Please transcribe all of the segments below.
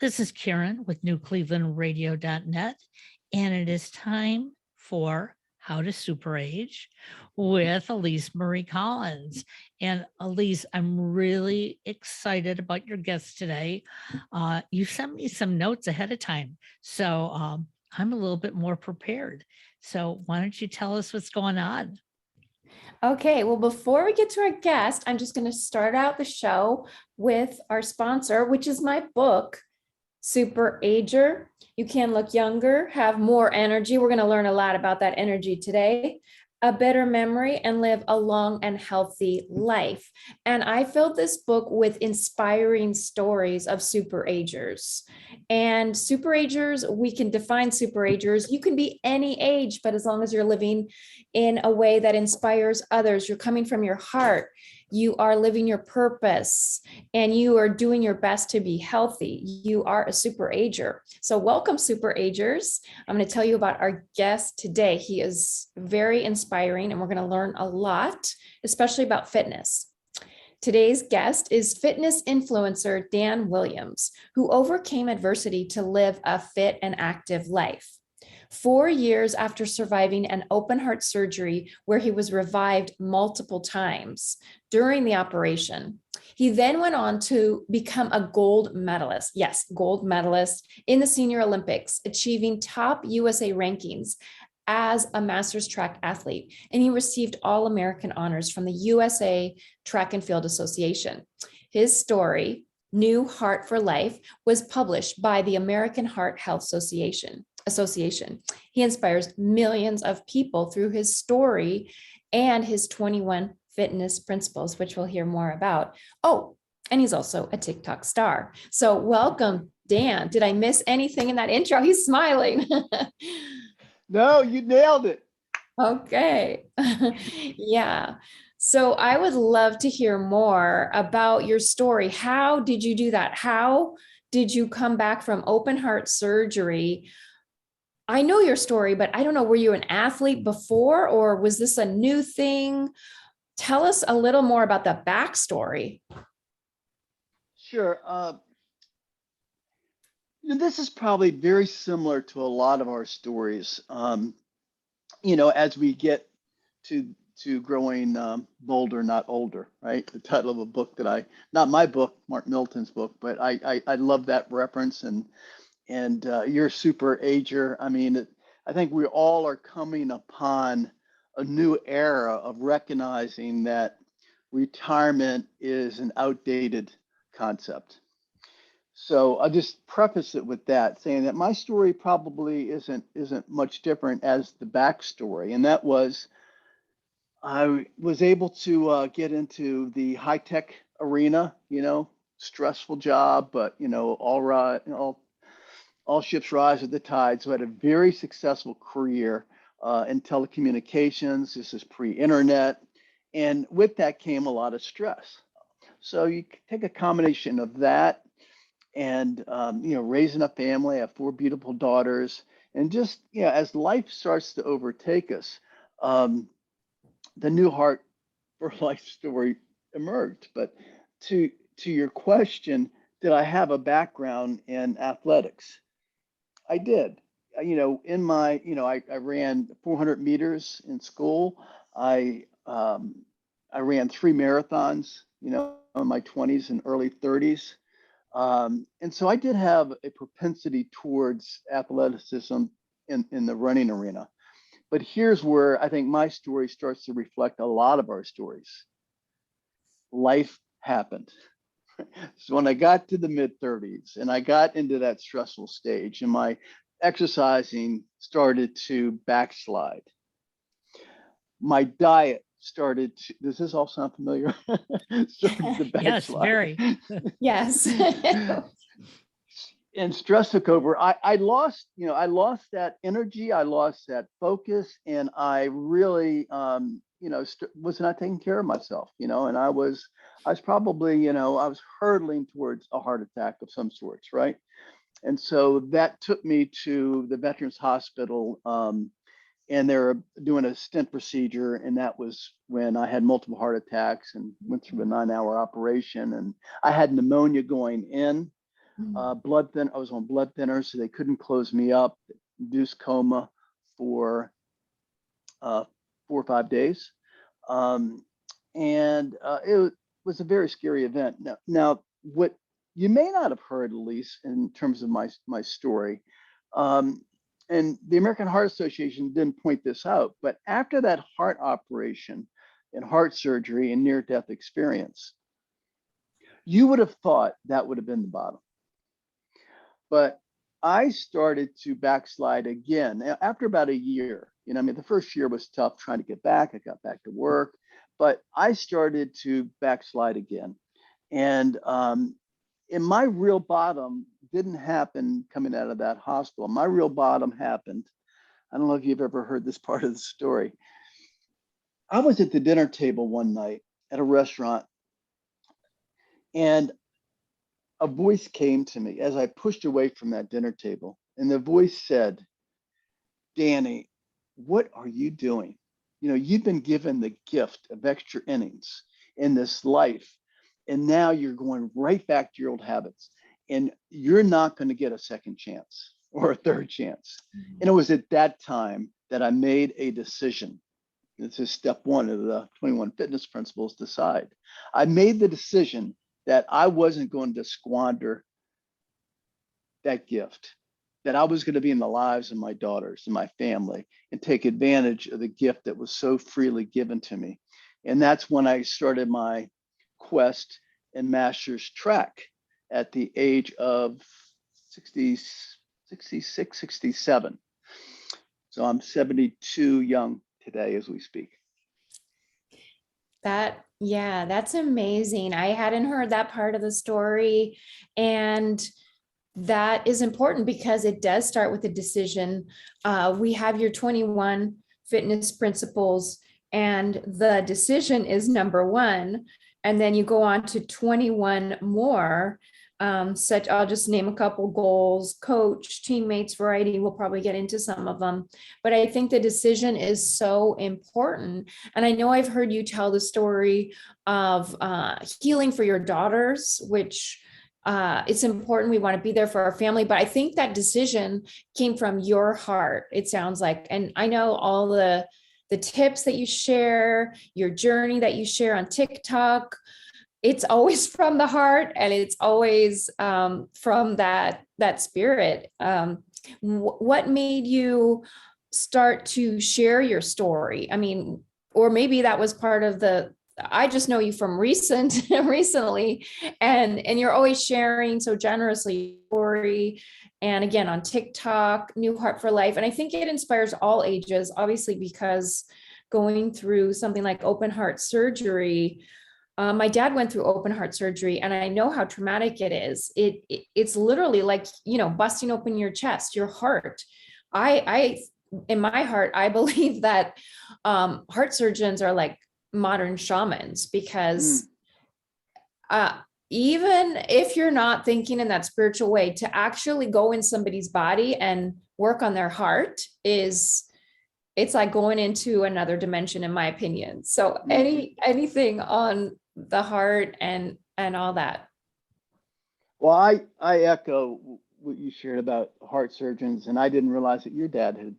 This is Karen with NewClevelandRadio.net, and it is time for How to Super Age with Elise Marie Collins. And Elise, I'm really excited about your guest today. You sent me some notes ahead of time, so I'm a little bit more prepared. So why don't you tell us what's going on? Okay, well, before we get to our guest, I'm just going to start out the show with our sponsor, which is my book, Super Ager. You can look younger, have more energy. We're going to learn a lot about that energy today, a better memory, and live a long and healthy life. And I filled this book with inspiring stories of super agers. And super agers, we can define super agers. You can be any age, but as long as you're living in a way that inspires others, you're coming from your heart, you are living your purpose, and you are doing your best to be healthy, you are a super ager. So welcome, super agers. I'm going to tell you about our guest today. He is very inspiring, and we're going to learn a lot, especially about fitness. Today's guest is fitness influencer Dan Williams, who overcame adversity to live a fit and active life. 4 years after surviving an open heart surgery where he was revived multiple times during the operation, he then went on to become a gold medalist. Yes, gold medalist in the Senior Olympics, achieving top USA rankings as a master's track athlete. And he received All-American honors from the USA Track and Field Association. His story, New Heart for Life, was published by the American Heart Health Association. He inspires millions of people through his story and his 21 fitness principles, which we'll hear more about. Oh, and he's also a TikTok star. So welcome, Dan. Did I miss anything in that intro? He's smiling. No, you nailed it. Okay. Yeah. So I would love to hear more about your story. How did you do that? How did you come back from open heart surgery? I know your story, but I don't know, were you an athlete before, or was this a new thing? Tell us a little more about the backstory. Sure. This is probably very similar to a lot of our stories. As we get to growing bolder, not older, right? The title of a book not my book, Mark Milton's book, but I love that reference. And you're a super ager. I mean, I think we all are coming upon a new era of recognizing that retirement is an outdated concept. So I'll just preface it with that, saying that my story probably isn't much different as the backstory, and that was I was able to get into the high tech arena. Stressful job, but all right, all ships rise with the tide. So I had a very successful career in telecommunications. This is pre-internet, and with that came a lot of stress. So you take a combination of that and raising a family. I have four beautiful daughters, and just as life starts to overtake us, the new heart for life story emerged. But to your question, did I have a background in athletics? I did. I ran 400 meters in school. I ran 3 marathons, in my 20s and early 30s. And so I did have a propensity towards athleticism in the running arena. But here's where I think my story starts to reflect a lot of our stories. Life happened. So when I got to the mid 30s and I got into that stressful stage, and my exercising started to backslide, my diet started to, does this all sound familiar? Started to Yes, backslide. very. Yes. And stress took over. I lost that energy. I lost that focus, and I really, was not taking care of myself, and I was probably, I was hurtling towards a heart attack of some sorts, right? And so that took me to the Veterans Hospital, and they were doing a stent procedure, and that was when I had multiple heart attacks and went through a 9-hour operation, and I had pneumonia going in. I was on blood thinners, so they couldn't close me up. Induced coma for 4 or 5 days. And it was a very scary event. Now, what you may not have heard, Elise, in terms of my story, and the American Heart Association didn't point this out, but after that heart operation and heart surgery and near-death experience, you would have thought that would have been the bottom. But I started to backslide again after about a year. I mean, the first year was tough trying to get back. I got back to work, but I started to backslide again. And in my real bottom didn't happen coming out of that hospital. My real bottom happened. I don't know if you've ever heard this part of the story. I was at the dinner table one night at a restaurant, and a voice came to me as I pushed away from that dinner table. And the voice said, "Danny, what are you doing? You've been given the gift of extra innings in this life, and now you're going right back to your old habits, and you're not going to get a second chance or a third chance." And it was at that time that I made a decision. This is step one of the 21 fitness principles: decide. I made the decision that I wasn't going to squander that gift, that I was going to be in the lives of my daughters and my family and take advantage of the gift that was so freely given to me. And that's when I started my quest and master's track at the age of 66, 67. So I'm 72 young today as we speak. That's amazing. I hadn't heard that part of the story. And that is important because it does start with a decision. We have your 21 fitness principles, and the decision is number one. And then you go on to 21 more. I'll just name a couple: goals, coach, teammates, variety. We'll probably get into some of them, but I think the decision is so important. And I know I've heard you tell the story of healing for your daughters, which it's important. We want to be there for our family, but I think that decision came from your heart, it sounds like. And I know all the tips that you share, your journey that you share on TikTok, it's always from the heart, and it's always from that spirit. What made you start to share your story? I mean, or maybe that was part of I just know you from recently, and you're always sharing so generously story. And again, on TikTok, New Heart for Life. And I think it inspires all ages, obviously, because going through something like open heart surgery, my dad went through open heart surgery, and I know how traumatic it is. It's literally like, busting open your chest, your heart. I in my heart, I believe that heart surgeons are like modern shamans, because even if you're not thinking in that spiritual way, to actually go in somebody's body and work on their heart it's like going into another dimension, in my opinion. So anything on the heart and all that? Well, I echo what you shared about heart surgeons, and I didn't realize that your dad had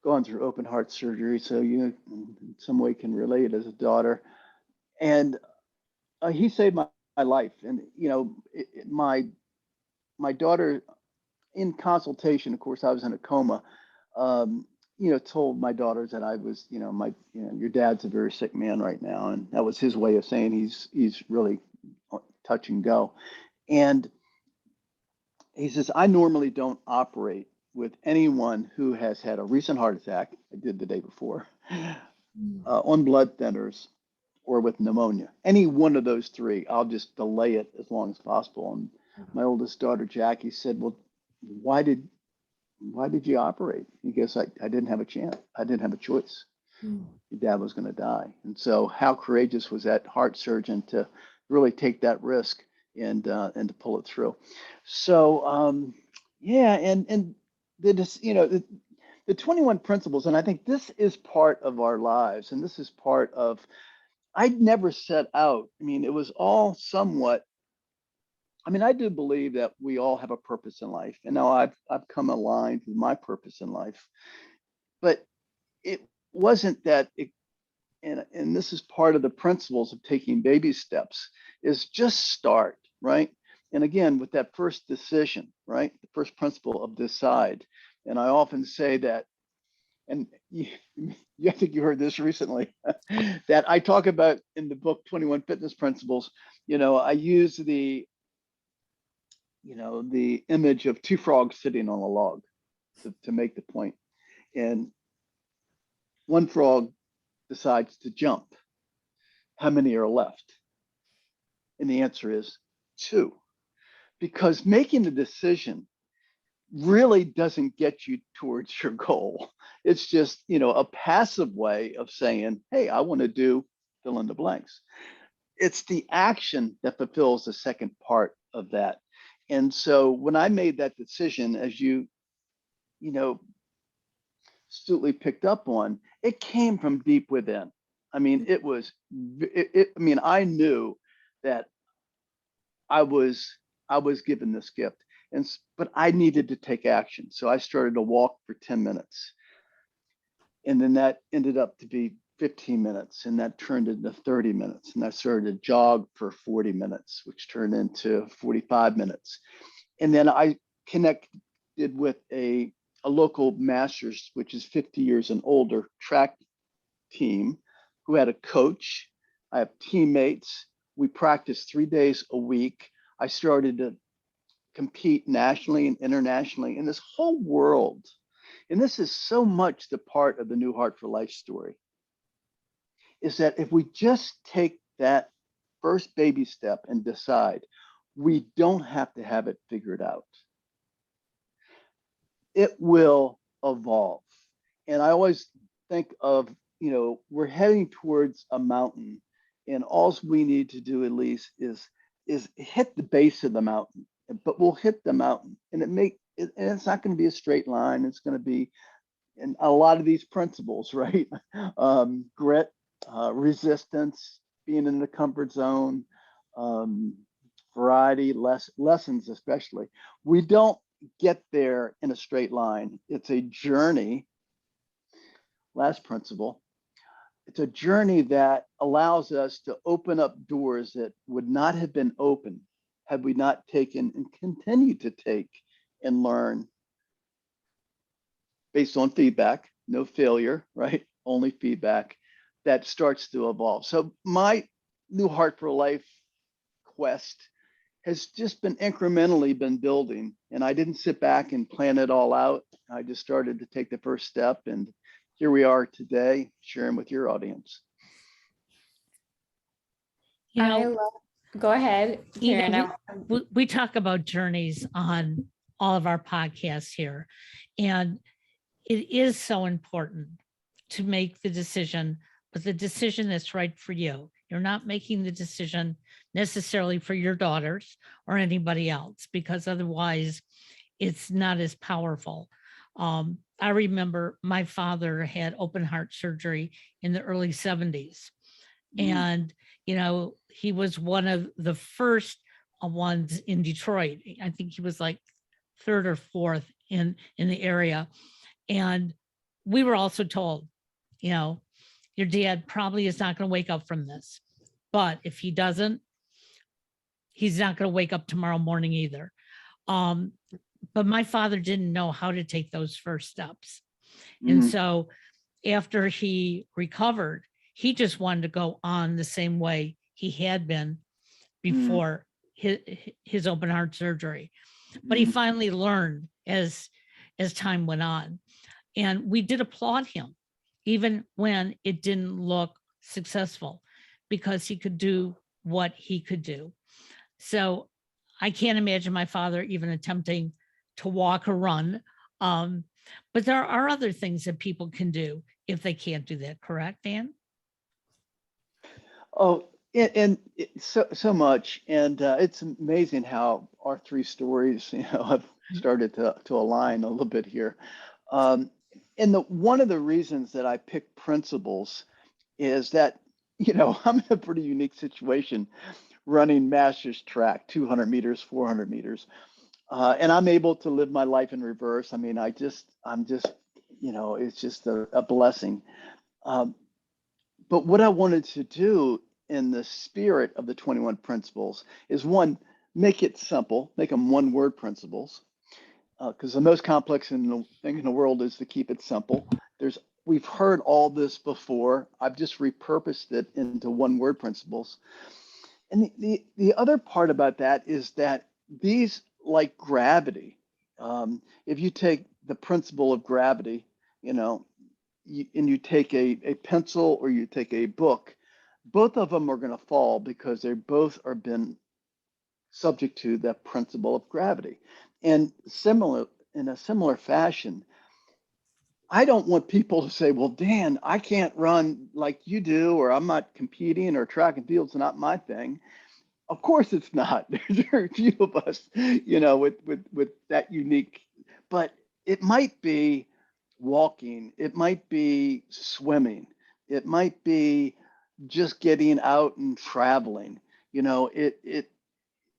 gone through open heart surgery, so you in some way can relate as a daughter. And he saved my life. And my daughter, in consultation, of course, I was in a coma. Told my daughters that I was, your dad's a very sick man right now, and that was his way of saying he's really touch and go. And he says, I normally don't operate with anyone who has had a recent heart attack. I did the day before, on blood thinners, or with pneumonia. Any one of those three, I'll just delay it as long as possible. And my oldest daughter, Jackie, said, well, why did you operate? He goes, I didn't have a chance. I didn't have a choice. Your dad was going to die. And so how courageous was that heart surgeon to really take that risk and to pull it through. So, and the 21 principles, and I think this is part of our lives, and this is part of, I'd never set out. I mean, it was all somewhat I mean, I do believe that we all have a purpose in life. And now I've come aligned with my purpose in life. But it wasn't that it, and this is part of the principles of taking baby steps, is just start, right? And again, with that first decision, right? The first principle of decide. And I often say that, and I think you heard this recently, that I talk about in the book 21 Fitness Principles. I use the image of two frogs sitting on a log to make the point. And one frog decides to jump. How many are left? And the answer is two, because making the decision really doesn't get you towards your goal. It's just, a passive way of saying, hey, I want to do fill in the blanks. It's the action that fulfills the second part of that. And so when I made that decision, as you astutely picked up on, it came from deep within. I mean, I knew that I was given this gift, but I needed to take action. So I started to walk for 10 minutes. And then that ended up to be 15 minutes, and that turned into 30 minutes. And I started to jog for 40 minutes, which turned into 45 minutes. And then I connected with a local masters, which is 50 years and older track team, who had a coach. I have teammates. We practiced 3 days a week. I started to compete nationally and internationally in this whole world. And this is so much the part of the New Heart for Life story, is that if we just take that first baby step and decide, we don't have to have it figured out. It will evolve. And I always think of, we're heading towards a mountain, and all we need to do, Elise, is hit the base of the mountain. But we'll hit the mountain, and and it's not going to be a straight line. It's going to be, and a lot of these principles, right? Grit, resistance, being in the comfort zone, variety, lessons, especially. We don't get there in a straight line. It's a journey. Last principle. It's a journey that allows us to open up doors that would not have been open had we not taken and continue to take and learn based on feedback, no failure, right? Only feedback that starts to evolve. So my New Heart for Life quest has just been incrementally been building, and I didn't sit back and plan it all out. I just started to take the first step, and here we are today, sharing with your audience. Go ahead, Karen. We talk about journeys on all of our podcasts here, and it is so important to make the decision, but the decision that's right for you. You're not making the decision necessarily for your daughters or anybody else, because otherwise it's not as powerful. I remember my father had open heart surgery in the early 70s. And, he was one of the first ones in Detroit. I think he was like third or fourth in the area. And we were also told, your dad probably is not going to wake up from this. But if he doesn't, he's not going to wake up tomorrow morning either. But my father didn't know how to take those first steps. And so after he recovered, he just wanted to go on the same way he had been before his open heart surgery. But he finally learned as time went on. And we did applaud him, even when it didn't look successful, because he could do what he could do. So I can't imagine my father even attempting to walk or run. But there are other things that people can do if they can't do that, correct, Dan? Oh, and so much. And it's amazing how our three stories, have started to align a little bit here. And one of the reasons that I picked principles is that, I'm in a pretty unique situation running master's track, 200 meters, 400 meters. And I'm able to live my life in reverse. I mean, I'm just, it's just a blessing. But what I wanted to do in the spirit of the 21 principles is one, make it simple, make them one word principles. Because the most complex thing in the world is to keep it simple. We've heard all this before. I've just repurposed it into one word principles. And the other part about that is that these, like gravity, if you take the principle of gravity, and you take a pencil or you take a book, both of them are going to fall because they both are been subject to the principle of gravity. And in a similar fashion, I don't want people to say, well, Dan, I can't run like you do, or I'm not competing, or track and field's not my thing. Of course it's not. There are a few of us, with that unique, but it might be walking, it might be swimming, it might be just getting out and traveling.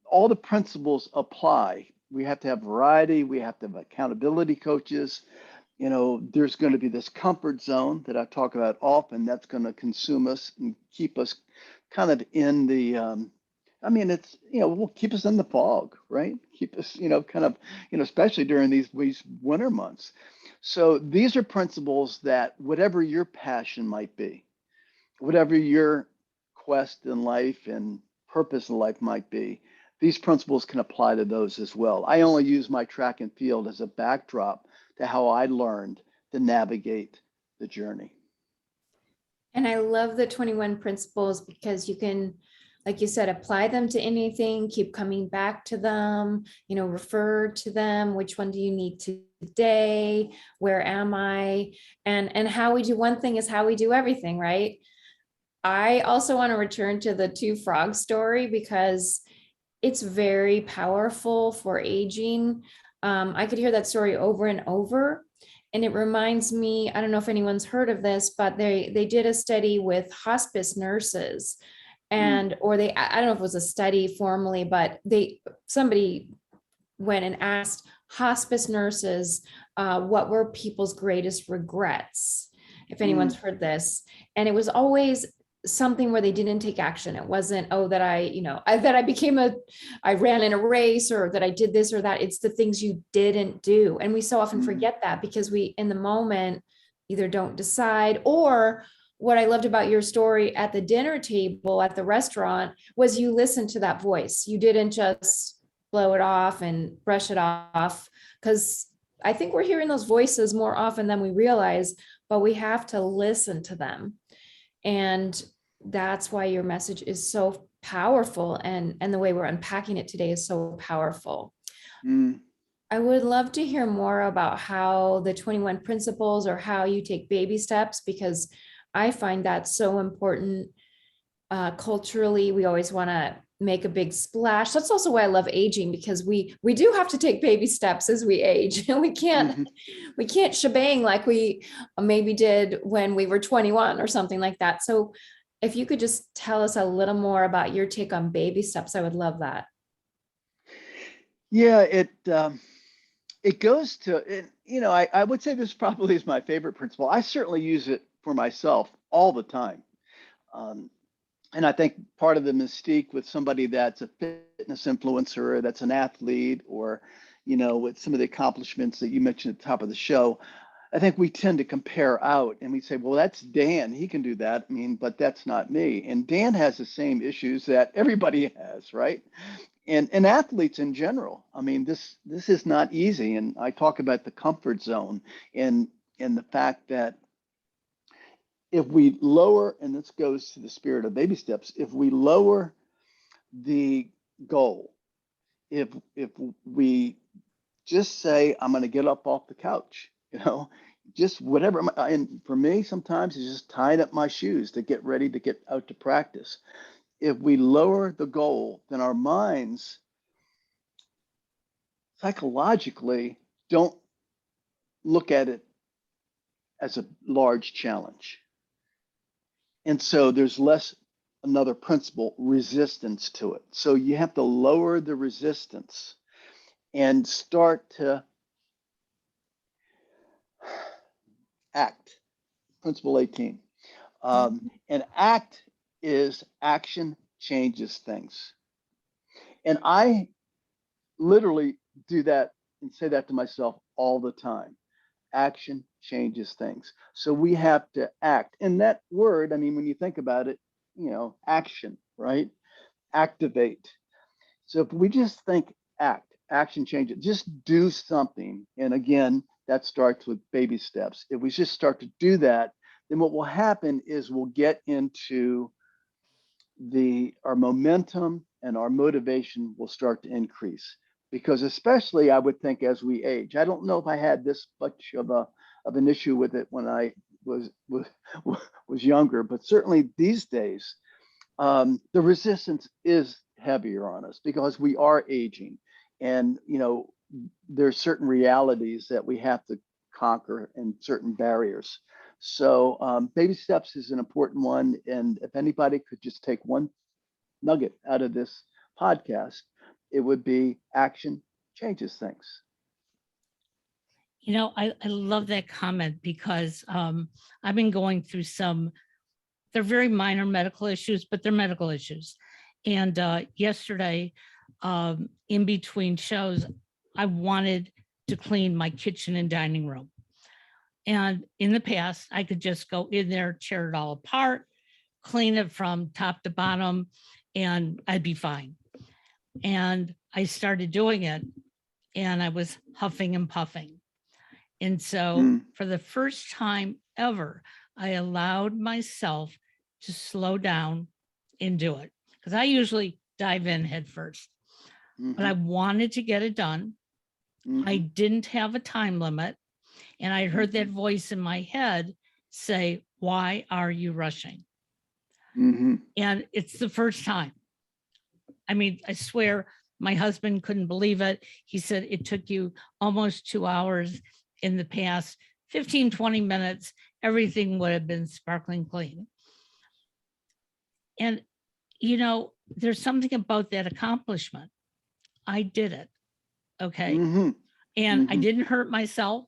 All the principles apply. We have to have variety. We have to have accountability coaches. There's going to be this comfort zone that I talk about often that's going to consume us and keep us kind of in the, will keep us in the fog, right? Keep us, kind of, especially during these winter months. So these are principles that whatever your passion might be, whatever your quest in life and purpose in life might be, these principles can apply to those as well. I only use my track and field as a backdrop to how I learned to navigate the journey. And I love the 21 principles because you can, like you said, apply them to anything, keep coming back to them, refer to them. Which one do you need today? Where am I? And how we do one thing is how we do everything, right? I also want to return to the two frogs story because it's very powerful for aging. I could hear that story over and over. And it reminds me, I don't know if anyone's heard of this, but they did a study with hospice nurses I don't know if it was a study formally, but somebody went and asked hospice nurses, what were people's greatest regrets? If anyone's heard this. And it was always something where they didn't take action. It wasn't, that I ran in a race or that I did this or that. It's the things you didn't do. And we so often forget that because we, in the moment, either don't decide, or what I loved about your story at the dinner table at the restaurant was you listened to that voice. You didn't just blow it off and brush it off, because I think we're hearing those voices more often than we realize, but we have to listen to them. And that's why your message is so powerful, and the way we're unpacking it today is so powerful. I would love to hear more about how the 21 principles, or how you take baby steps, because I find that so important. Culturally, we always want to make a big splash. That's also why I love aging, because we do have to take baby steps as we age, and we can't shebang like we maybe did when we were 21 or something like that. So if you could just tell us a little more about your take on baby steps, I would love that. Yeah, it goes to, I would say this probably is my favorite principle. I certainly use it for myself all the time. And I think part of the mystique with somebody that's a fitness influencer, that's an athlete, or, with some of the accomplishments that you mentioned at the top of the show, I think we tend to compare out and we say, well, that's Dan, he can do that. But that's not me. And Dan has the same issues that everybody has, right? And athletes in general. This is not easy. And I talk about the comfort zone and the fact that if we lower, and this goes to the spirit of baby steps, if we lower the goal, if we just say, I'm going to get up off the couch, just whatever. And for me, sometimes it's just tying up my shoes to get ready to get out to practice. If we lower the goal, then our minds psychologically don't look at it as a large challenge. And so there's less another principle, resistance to it. So you have to lower the resistance and start to act. Principle 18. And act is action changes things. And I literally do that and say that to myself all the time. Action changes things. So we have to act. And that word, I mean, when you think about it, action, right? Activate. So if we just think act, action changes, just do something. And again, that starts with baby steps. If we just start to do that, then what will happen is we'll get into our momentum and our motivation will start to increase. Because especially I would think as we age, I don't know if I had this much of an issue with it when I was younger, but certainly these days, the resistance is heavier on us because we are aging, and there's certain realities that we have to conquer and certain barriers. So baby steps is an important one, and if anybody could just take one nugget out of this podcast, it would be action changes things. I love that comment because I've been going through they're very minor medical issues, but they're medical issues. And yesterday, in between shows, I wanted to clean my kitchen and dining room. And in the past, I could just go in there, tear it all apart, clean it from top to bottom, and I'd be fine. And I started doing it, and I was huffing and puffing. And so for the first time ever, I allowed myself to slow down and do it, because I usually dive in head first. But I wanted to get it done. I didn't have a time limit. And I heard that voice in my head say, "Why are you rushing?" And it's the first time. I mean, I swear my husband couldn't believe it. He said it took you almost 2 hours. In the past 15, 20 minutes, everything would have been sparkling clean. And, there's something about that accomplishment. I did it. Okay. And I didn't hurt myself.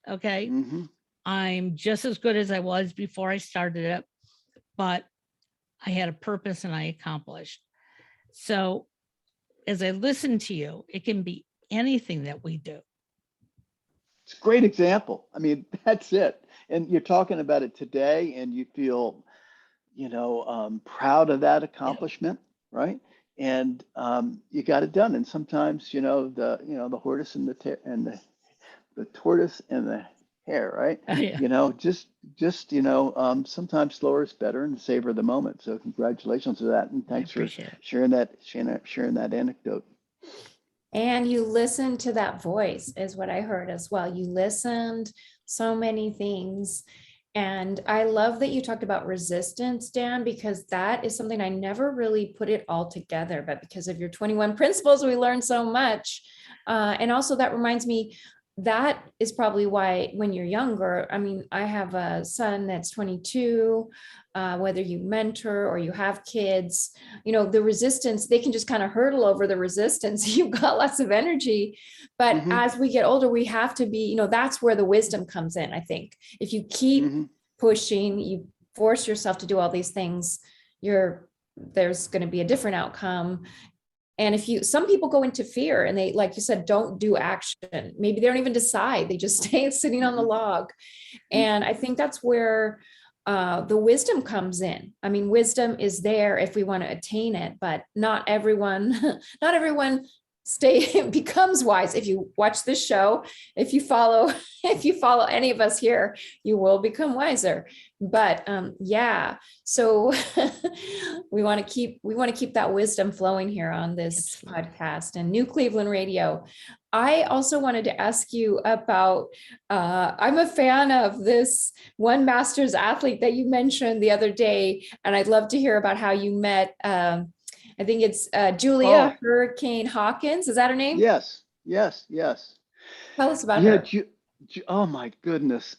Okay. I'm just as good as I was before I started it, but I had a purpose and I accomplished. So as I listen to you, it can be anything that we do. It's a great example. I mean, that's it. And you're talking about it today and you feel, proud of that accomplishment, right? And you got it done. And sometimes, the tortoise and the tortoise and the hare, right? Yeah. Sometimes slower is better and savor the moment. So congratulations to that. And thanks for sharing that anecdote. And you listened to that voice is what I heard as well. You listened so many things. And I love that you talked about resistance, Dan, because that is something I never really put it all together, but because of your 21 principles, we learned so much. And also that reminds me, that is probably why when you're younger, I mean, I have a son that's 22, whether you mentor or you have kids, the resistance, they can just kind of hurdle over the resistance. You've got lots of energy, but as we get older, we have to be, that's where the wisdom comes in. I think if you keep pushing, you force yourself to do all these things, there's going to be a different outcome. And some people go into fear and they, like you said, don't do action. Maybe they don't even decide. They just stay sitting on the log. And I think that's where the wisdom comes in. I mean, wisdom is there if we want to attain it, but not everyone becomes wise. If you watch this show, if you follow any of us here, you will become wiser. But so we want to keep that wisdom flowing here on this podcast and New Cleveland Radio. I also wanted to ask you about, I'm a fan of this one Masters athlete that you mentioned the other day, and I'd love to hear about how you met. I think it's Julia Hurricane Hawkins. Is that her name? Yes. Tell us about her. Oh my goodness.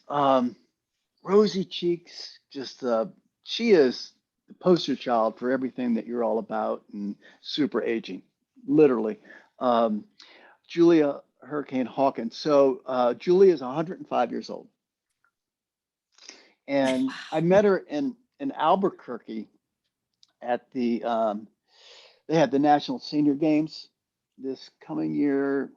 Rosy cheeks. Just she is the poster child for everything that you're all about and super aging, literally. Um, Julia Hurricane Hawkins. So Julia is 105 years old. And I met her in Albuquerque at they had the National Senior Games this coming year.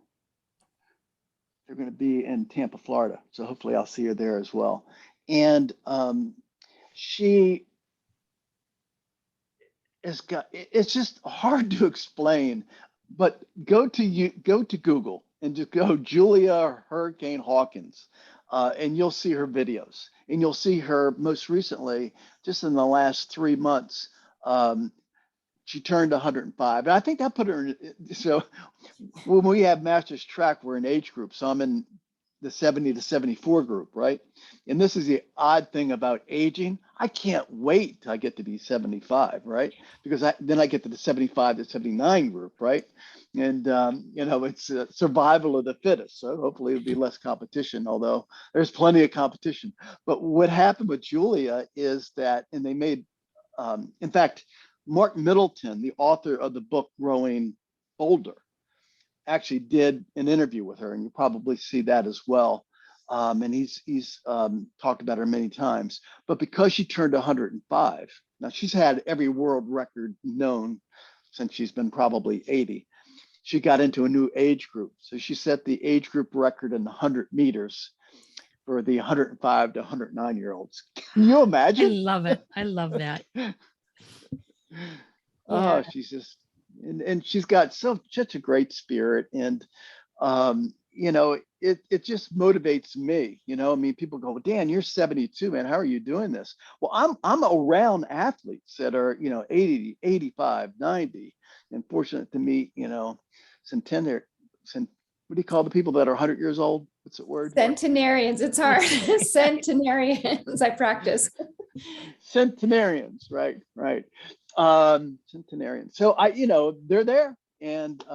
They're going to be in Tampa, Florida. So hopefully I'll see her there as well. And she has got, it's just hard to explain, but go to Google and just go Julia Hurricane Hawkins. And you'll see her videos, and you'll see her most recently, just in the last 3 months, she turned 105. And I think that put her in, so when we have Masters Track, we're in age groups. So I'm in the 70 to 74 group, right? And this is the odd thing about aging. I can't wait till I get to be 75, right? Because then I get to the 75 to 79 group, right? And, it's survival of the fittest. So hopefully it'll be less competition, although there's plenty of competition. But what happened with Julia is that, and they made, in fact, Mark Middleton, the author of the book Growing Older, actually did an interview with her, and you probably see that as well. And he's talked about her many times. But because she turned 105, now she's had every world record known since she's been probably 80. She got into a new age group. So she set the age group record in 100 meters for the 105 to 109-year-olds. Can you I imagine? love it. I love that. Oh, she's just, and she's got such a great spirit, and it just motivates me. I mean, people go, Dan, you're 72, man. How are you doing this? Well, I'm around athletes that are 80, 85, 90, and fortunate to meet centenary. What do you call the people that are 100 years old? What's the word? Centenarians. It's hard. Centenarians. I practice. Centenarians, right. Centenarians. So they're there, and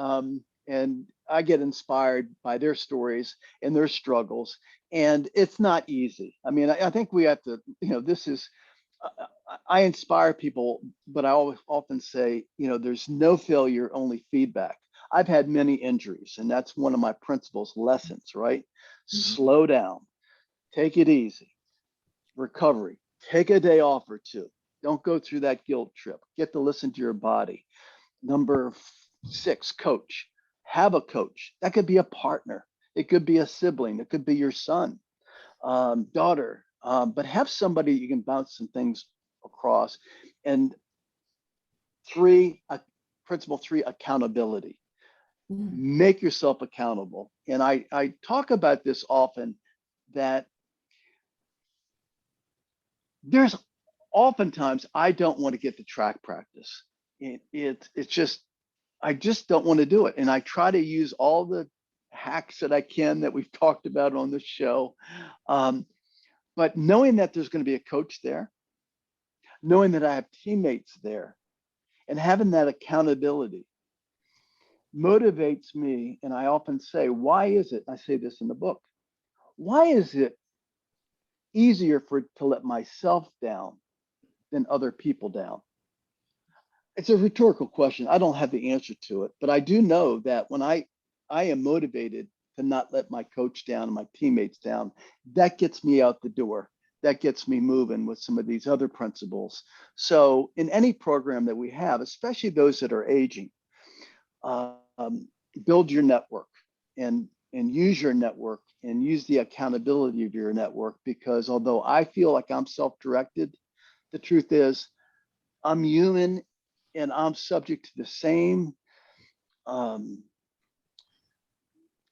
I get inspired by their stories and their struggles, and it's not easy. I mean, I think we have to, this is, I inspire people, but I always often say, there's no failure, only feedback. I've had many injuries, and that's one of my principles, lessons, right? Mm-hmm. Slow down, take it easy, recovery, take a day off or two. Don't go through that guilt trip. Get to listen to your body. Number 6, coach. Have a coach. That could be a partner. It could be a sibling. It could be your son, daughter. But have somebody you can bounce some things across. And principle 3, accountability. Make yourself accountable. And I talk about this often, that there's oftentimes I don't want to get to track practice. It's just, I just don't want to do it. And I try to use all the hacks that I can that we've talked about on this show. But knowing that there's going to be a coach there, knowing that I have teammates there, and having that accountability motivates me. And I often say, why is it, I say this in the book, why is it easier to let myself down than other people down? It's a rhetorical question. I don't have the answer to it, but I do know that when I am motivated to not let my coach down and my teammates down, that gets me out the door. That gets me moving with some of these other principles. So in any program that we have, especially those that are aging, build your network and use your network and use the accountability of your network, because although I feel like I'm self-directed, the truth is I'm human and I'm subject to the same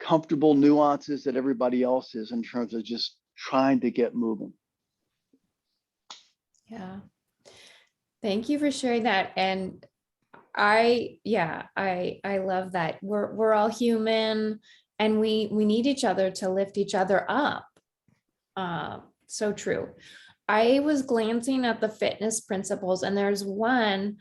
comfortable nuances that everybody else is in terms of just trying to get moving. Yeah. Thank you for sharing that. And I love that. We're all human, and we need each other to lift each other up. So true. I was glancing at the fitness principles, and there's one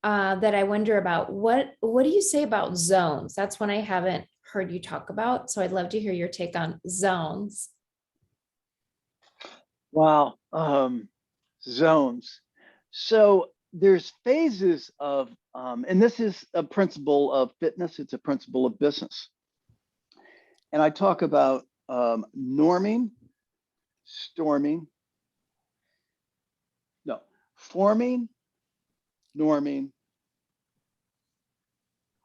that I wonder about. What do you say about zones? That's one I haven't heard you talk about. So I'd love to hear your take on zones. Wow. Zones. So there's phases of, and this is a principle of fitness, it's a principle of business. And I talk about norming, storming, no, forming, norming,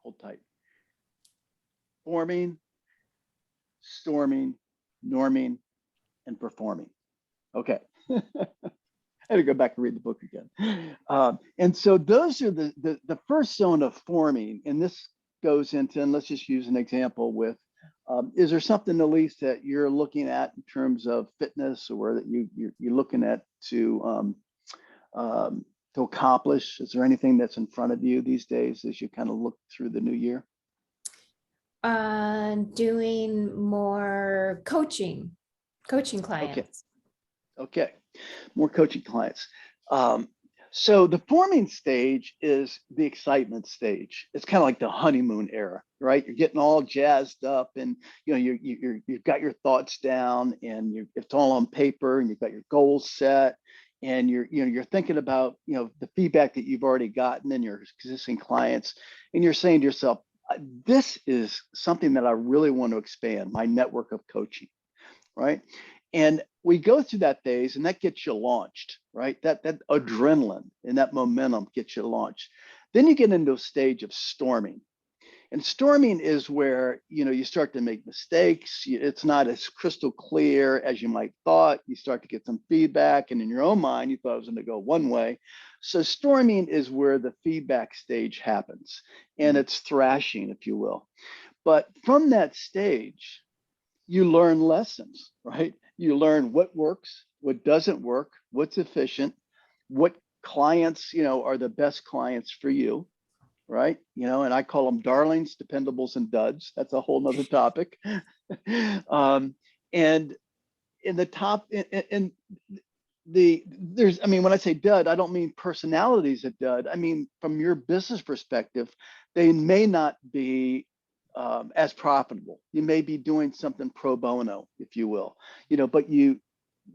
hold tight, forming, storming, norming, and performing. Okay. I had to go back and read the book again. And so those are the first zone of forming. And this goes into, and let's just use an example with, is there something, Elise, that you're looking at in terms of fitness, or that you're looking at to accomplish? Is there anything that's in front of you these days as you kind of look through the new year? Doing more coaching clients. Okay. More coaching clients. So the forming stage is the excitement stage. It's kind of like the honeymoon era, right? You're getting all jazzed up, and you've got your thoughts down, and it's all on paper, and you've got your goals set, and you're thinking about the feedback that you've already gotten in your existing clients, and you're saying to yourself, this is something that I really want to expand my network of coaching, right? And we go through that phase, and that gets you launched, right? That adrenaline and that momentum gets you launched. Then you get into a stage of storming. And storming is where you start to make mistakes. It's not as crystal clear as you might thought. You start to get some feedback, and in your own mind, you thought it was going to go one way. So storming is where the feedback stage happens, and it's thrashing, if you will. But from that stage, you learn lessons, right? You learn what works, what doesn't work, what's efficient, what clients, are the best clients for you, right? And I call them darlings, dependables, and duds. That's a whole nother topic. And in the top, and when I say dud, I don't mean personalities a dud. I mean, from your business perspective, they may not be as profitable. You may be doing something pro bono, if you will, but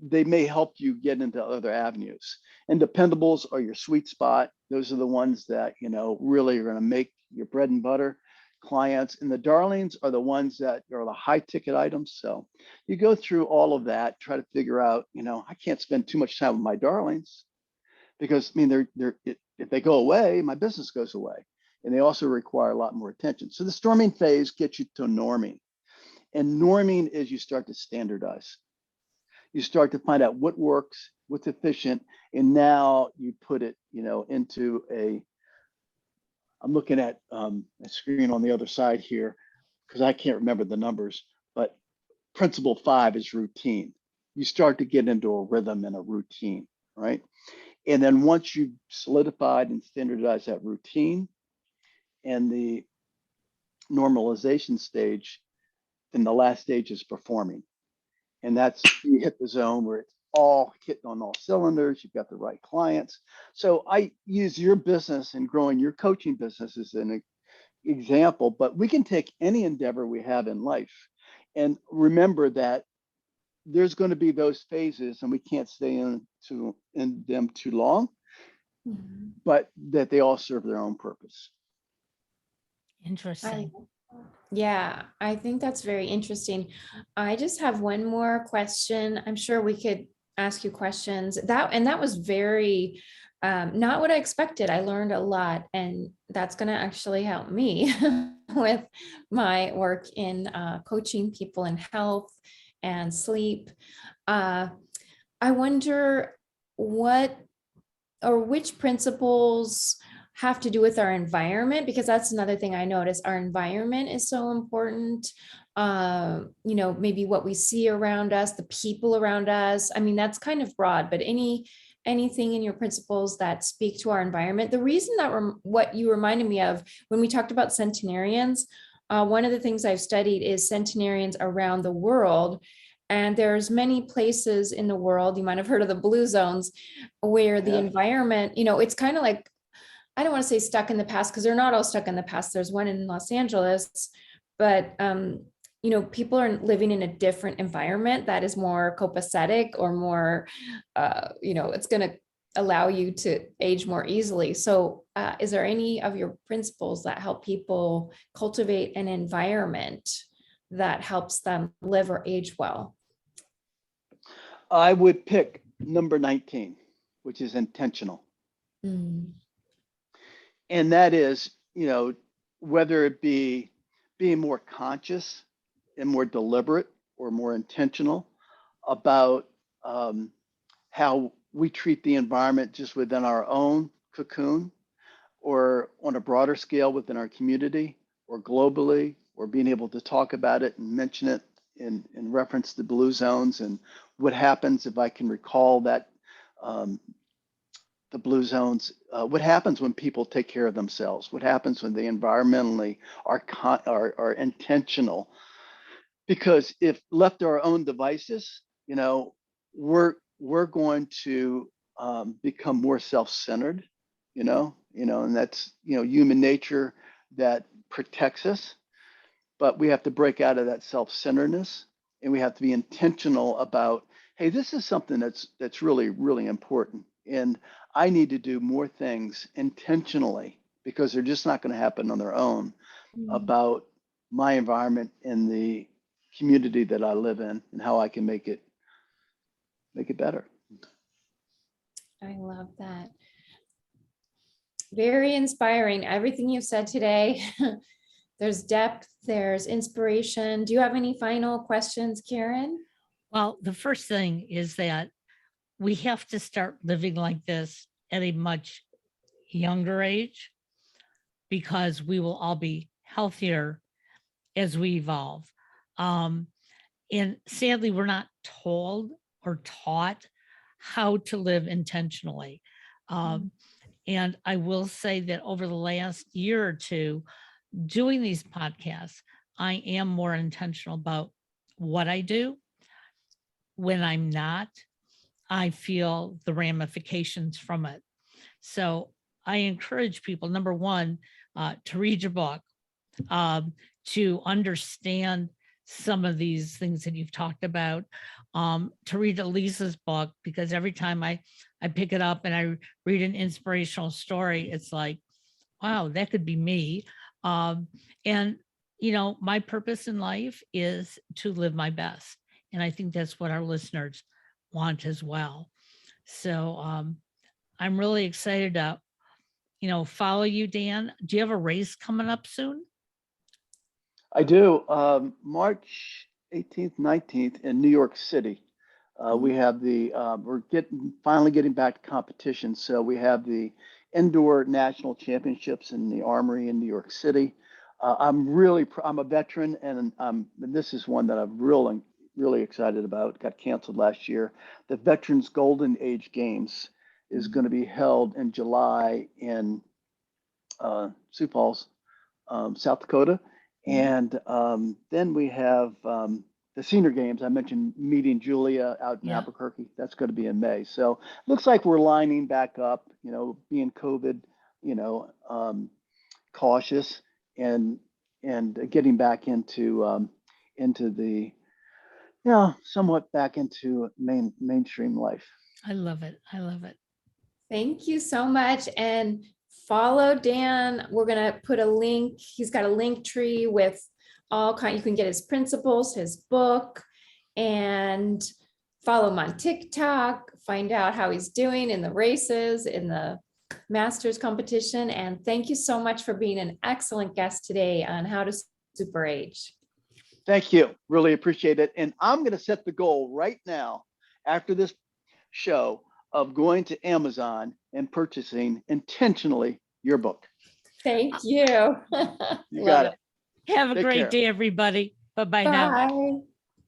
they may help you get into other avenues. And dependables are your sweet spot. Those are the ones that, really are going to make your bread and butter clients. And the darlings are the ones that are the high ticket items. So you go through all of that, try to figure out, I can't spend too much time with my darlings, because if they go away, my business goes away. And they also require a lot more attention. So the storming phase gets you to norming. And norming is you start to standardize. You start to find out what works, what's efficient, and now you put it, into I'm looking at a screen on the other side here, because I can't remember the numbers, but principle 5 is routine. You start to get into a rhythm and a routine, right? And then once you've solidified and standardized that routine and the normalization stage, then the last stage is performing. And that's, you hit the zone where it's all hitting on all cylinders. You've got the right clients. So I use your business and growing your coaching business as an example, but we can take any endeavor we have in life and remember that there's going to be those phases, and we can't stay in them too long, but that they all serve their own purpose. Interesting. Yeah, I think that's very interesting. I just have one more question. I'm sure we could ask you questions. That was very not what I expected. I learned a lot, and that's going to actually help me with my work in coaching people in health and sleep. I wonder which principles have to do with our environment, because that's another thing I noticed. Our environment is so important. Maybe what we see around us, the people around us. I mean, that's kind of broad, but anything in your principles that speak to our environment. The reason that what you reminded me of when we talked about centenarians, one of the things I've studied is centenarians around the world. And there's many places in the world, you might have heard of the blue zones, where the environment, it's kind of like, I don't want to say stuck in the past, because they're not all stuck in the past. There's one in Los Angeles, but people are living in a different environment that is more copacetic or more, it's going to allow you to age more easily. So is there any of your principles that help people cultivate an environment that helps them live or age well? I would pick number 19, which is intentional. Mm. And that is, whether it be being more conscious and more deliberate or more intentional about how we treat the environment just within our own cocoon, or on a broader scale within our community, or globally, or being able to talk about it and mention it in reference to blue zones, and what happens if I can recall that the blue zones, what happens when people take care of themselves, what happens when they environmentally are intentional. Because if left to our own devices, we're going to become more self-centered, and that's human nature that protects us. But we have to break out of that self-centeredness, and we have to be intentional about, hey, this is something that's really, really important, and I need to do more things intentionally because they're just not going to happen on their own, about my environment and the community that I live in and how I can make it better. I love that. Very inspiring. Everything you've said today. There's depth, there's inspiration. Do you have any final questions, Karen? Well, the first thing is that we have to start living like this at a much younger age, because we will all be healthier as we evolve. And sadly, we're not told or taught how to live intentionally. And I will say that over the last year or two, doing these podcasts, I am more intentional about what I do. When I'm not, I feel the ramifications from it. So I encourage people, number one, to read your book, to understand some of these things that you've talked about, to read Elise's book, because every time I pick it up and I read an inspirational story, it's like, wow, that could be me. And, my purpose in life is to live my best. And I think that's what our listeners want as well. So I'm really excited to, follow you, Dan. Do you have a race coming up soon? I do. March 18th, 19th in New York City. We have we're finally getting back to competition. So we have the indoor national championships in the Armory in New York City. I'm a veteran, and this is one that I'm really excited about. Got canceled last year. The Veterans Golden Age Games is going to be held in July in Sioux Falls, South Dakota. And then we have the senior games. I mentioned meeting Julia out in Albuquerque. That's going to be in May. So looks like we're lining back up, being COVID, cautious, and getting back into the, somewhat back into mainstream life. I love it. I love it. Thank you so much. And follow Dan. We're going to put a link. He's got a link tree with all kinds. You can get his principles, his book, and follow him on TikTok. Find out how he's doing in the races, in the Masters competition. And thank you so much for being an excellent guest today on How to Super Age. Thank you. Really appreciate it. And I'm going to set the goal right now after this show of going to Amazon and purchasing intentionally your book. Thank you. You got it. Have a Take great care. day, everybody. Bye-bye now. Bye.